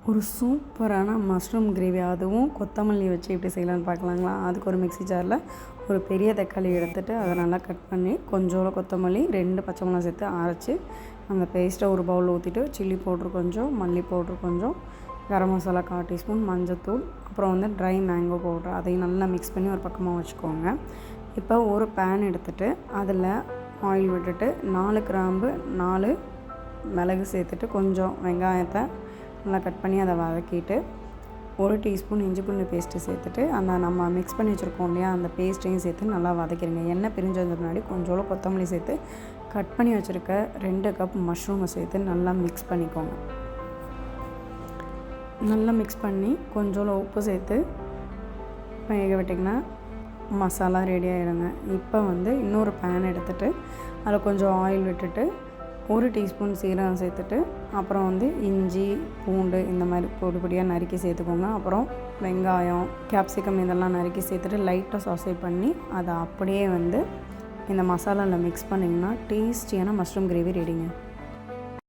ஒரு சூப்பரான mushroom gravy, அதுவும் கொத்தமல்லி வச்சு எப்படி செய்யலான்னு பார்க்கலாங்களா. அதுக்கு ஒரு மிக்ஸி ஜாரில் ஒரு பெரிய தக்காளி எடுத்துகிட்டு அதை நல்லா கட் பண்ணி கொஞ்சோண்டு கொத்தமல்லி 2 பச்சை மிளகா சேர்த்து அரைச்சி அந்த பேஸ்ட்டை ஒரு பவுலில் ஊற்றிட்டு சில்லி பவுட்ரு கொஞ்சம், மல்லி பவுட்ரு கொஞ்சம், கரம் மசாலா 1/4 டீஸ்பூன், மஞ்சத்தூள், அப்புறம் வந்து ட்ரை மேங்கோ பவுட்ரு அதையும் நல்லா மிக்ஸ் பண்ணி ஒரு பக்கமாக வச்சுக்கோங்க. இப்போ ஒரு பேன் எடுத்துகிட்டு அதில் ஆயில் விட்டுட்டு 4 கிராம்பு 4 மிளகு சேர்த்துட்டு கொஞ்சம் வெங்காயத்தை நல்லா கட் பண்ணி அதை வதக்கிட்டு 1 டீஸ்பூன் இஞ்சி பூண்டு பேஸ்ட்டு சேர்த்துட்டு அந்த நம்ம மிக்ஸ் பண்ணி வச்சுருக்கோம் இல்லையா, அந்த பேஸ்ட்டையும் சேர்த்து நல்லா வதக்கிடுங்க. எண்ணெய் பிரிஞ்சு வந்த முன்னாடி கொஞ்சோண்டு கொத்தமல்லி சேர்த்து கட் பண்ணி வச்சுருக்க 2 கப் மஷ்ரூமை சேர்த்து நல்லா மிக்ஸ் பண்ணிக்கோங்க. நல்லா மிக்ஸ் பண்ணி கொஞ்சோண்டு உப்பு சேர்த்து வேக விட்டிங்கன்னா மசாலா ரெடி ஆகிடுங்க. இப்போ வந்து இன்னொரு பேன் எடுத்துகிட்டு அதில் கொஞ்சம் ஆயில் விட்டுட்டு 1 டீஸ்பூன் சீரகம் சேர்த்துட்டு அப்புறம் வந்து இஞ்சி பூண்டு இந்த மாதிரி பொடி பொடியாக நறுக்கி சேர்த்துக்கோங்க. அப்புறம் வெங்காயம் கேப்சிகம் இதெல்லாம் நறுக்கி சேர்த்துட்டு லைட்டாக சாஸே பண்ணி அதை அப்படியே வந்து இந்த மசாலாவில் மிக்ஸ் பண்ணிங்கன்னா டேஸ்டியான மஷ்ரூம் கிரேவி ரெடிங்க.